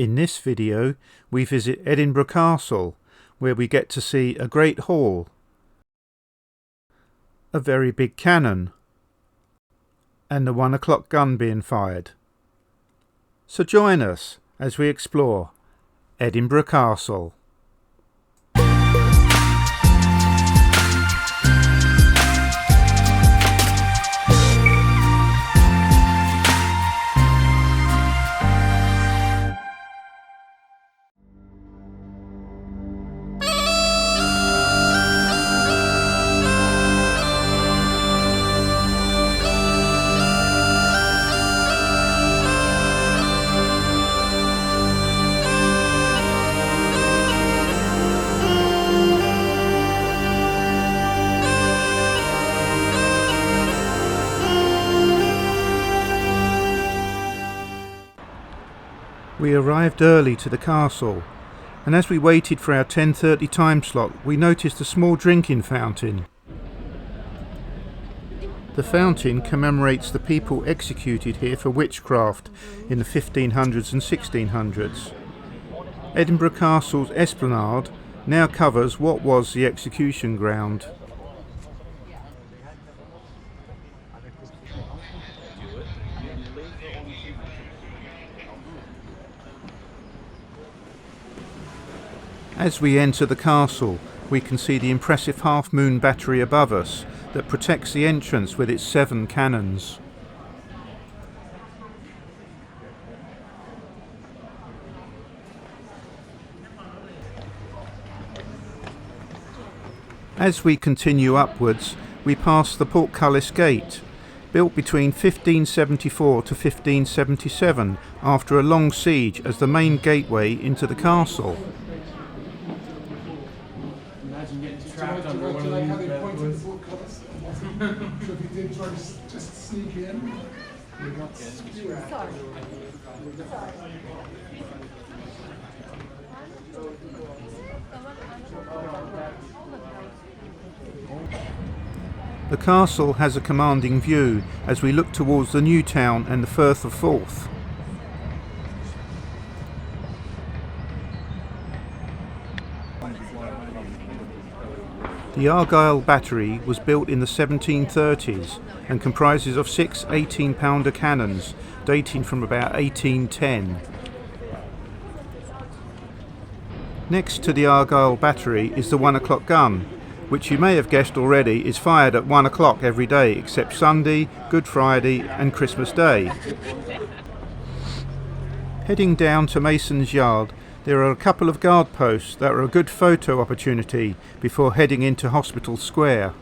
In this video we visit Edinburgh Castle, where we get to see a great hall, a very big cannon, and the 1 o'clock gun being fired. So join us as we explore Edinburgh Castle. We arrived early to the castle, and as we waited for our 10:30 time slot, we noticed a small drinking fountain. The fountain commemorates the people executed here for witchcraft in the 1500s and 1600s. Edinburgh Castle's esplanade now covers what was the execution ground. As we enter the castle, we can see the impressive half-moon battery above us that protects the entrance with its 7 cannons. As we continue upwards, we pass the Portcullis Gate, built between 1574 to 1577 after a long siege as the main gateway into the castle. Trapped under one of these bad boys. So if you did try to just sneak in, you got strapped. The castle has a commanding view as we look towards the new town and the Firth of Forth. The Argyle Battery was built in the 1730s and comprises of 6 18-pounder cannons dating from about 1810. Next to the Argyle Battery is the 1 o'clock gun, which you may have guessed already is fired at 1 o'clock every day except Sunday, Good Friday and Christmas Day. Heading down to Mason's Yard, there are a couple of guard posts that are a good photo opportunity before heading into Hospital Square.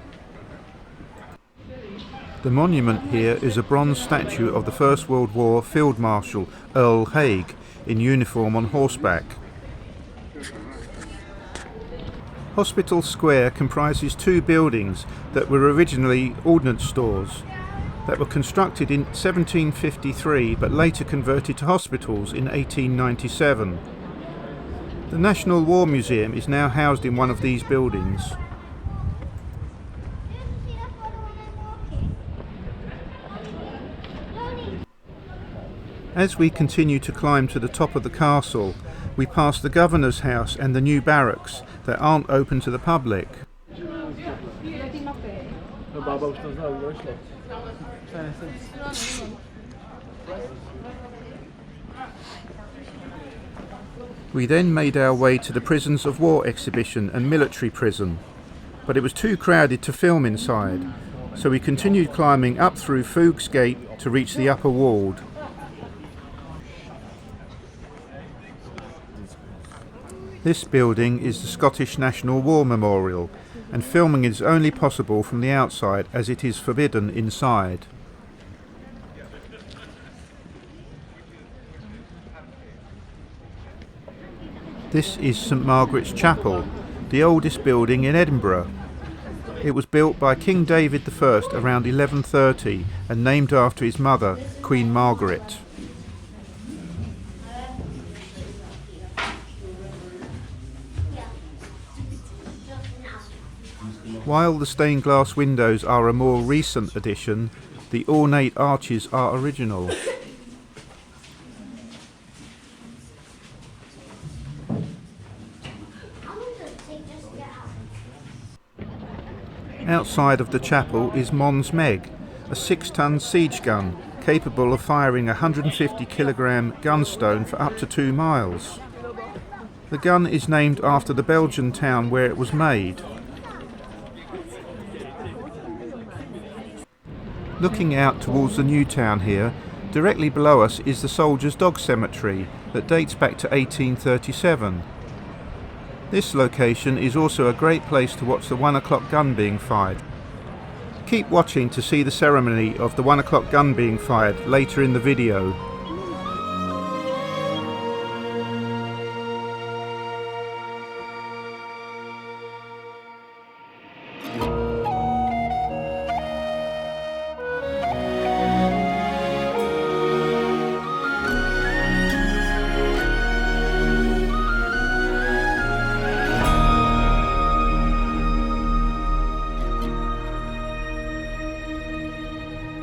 The monument here is a bronze statue of the First World War Field Marshal Earl Haig in uniform on horseback. Hospital Square comprises 2 buildings that were originally ordnance stores that were constructed in 1753 but later converted to hospitals in 1897. The National War Museum is now housed in one of these buildings. As we continue to climb to the top of the castle, we pass the Governor's house and the new barracks that aren't open to the public. We then made our way to the Prisons of War exhibition and military prison, but it was too crowded to film inside, so we continued climbing up through Foulkes Gate to reach the upper ward. This building is the Scottish National War Memorial, and filming is only possible from the outside as it is forbidden inside. This is St Margarets Chapel, the oldest building in Edinburgh. It was built by King David I around 1130 and named after his mother, Queen Margaret. While the stained glass windows are a more recent addition, the ornate arches are original. Outside of the chapel is Mons Meg, a 6-ton siege gun capable of firing a 150 kilogram gunstone for up to 2 miles. The gun is named after the Belgian town where it was made. Looking out towards the new town here, directly below us is the Soldiers' Dog Cemetery that dates back to 1837. This location is also a great place to watch the 1 o'clock gun being fired. Keep watching to see the ceremony of the 1 o'clock gun being fired later in the video.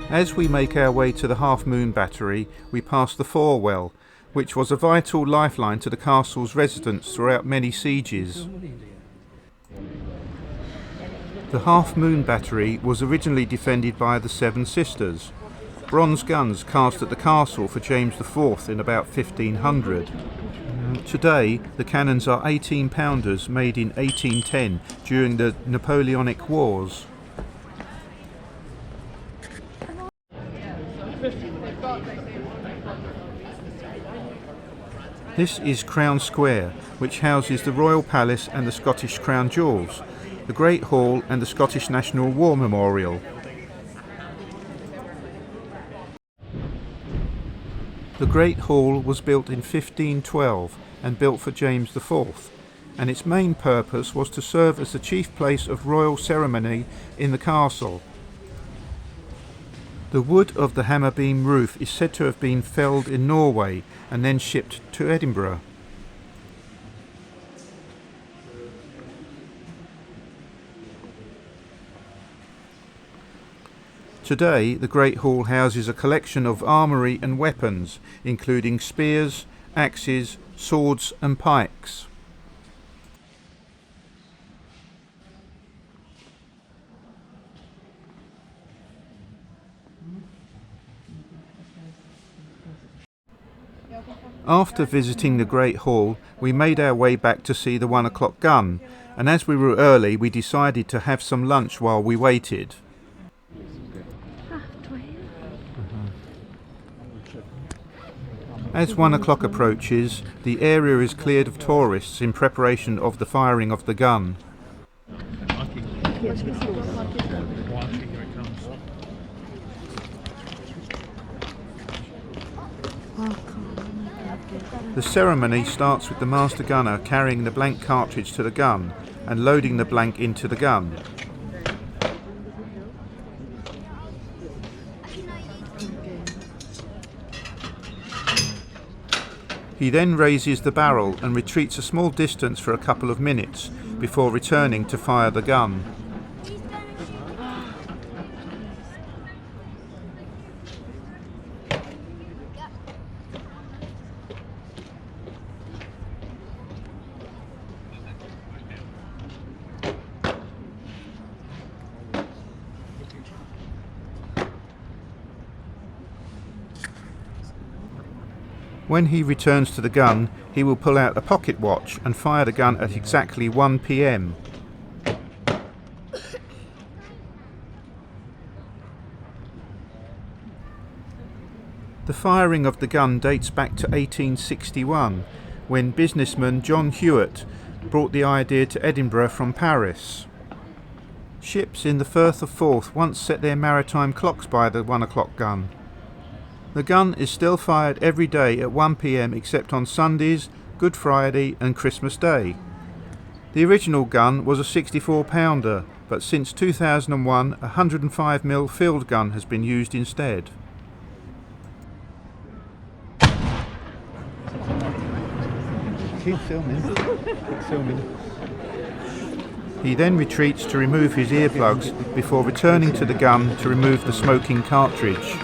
As we make our way to the Half Moon Battery, we pass the Fore-well, which was a vital lifeline to the castle's residents throughout many sieges. The Half Moon Battery was originally defended by the Seven Sisters, bronze guns cast at the castle for James IV in about 1500. Today, the cannons are 18-pounders made in 1810 during the Napoleonic Wars. This is Crown Square, which houses the Royal Palace and the Scottish Crown Jewels, the Great Hall and the Scottish National War Memorial. The Great Hall was built in 1512 and built for James IV, and its main purpose was to serve as the chief place of royal ceremony in the castle. The wood of the hammer beam roof is said to have been felled in Norway and then shipped to Edinburgh. Today, the Great Hall houses a collection of armoury and weapons, including spears, axes, swords and pikes. After visiting the Great Hall, we made our way back to see the 1 o'clock gun, and as we were early, we decided to have some lunch while we waited. As 1 o'clock approaches, the area is cleared of tourists in preparation of the firing of the gun. The ceremony starts with the master gunner carrying the blank cartridge to the gun and loading the blank into the gun. He then raises the barrel and retreats a small distance for a couple of minutes before returning to fire the gun. When he returns to the gun, he will pull out a pocket watch and fire the gun at exactly 1 p.m. The firing of the gun dates back to 1861, when businessman John Hewitt brought the idea to Edinburgh from Paris. Ships in the Firth of Forth once set their maritime clocks by the 1 o'clock gun. The gun is still fired every day at 1 p.m. except on Sundays, Good Friday and Christmas Day. The original gun was a 64-pounder, but since 2001 a 105mm field gun has been used instead. Keep filming. Keep filming. He then retreats to remove his earplugs before returning to the gun to remove the smoking cartridge.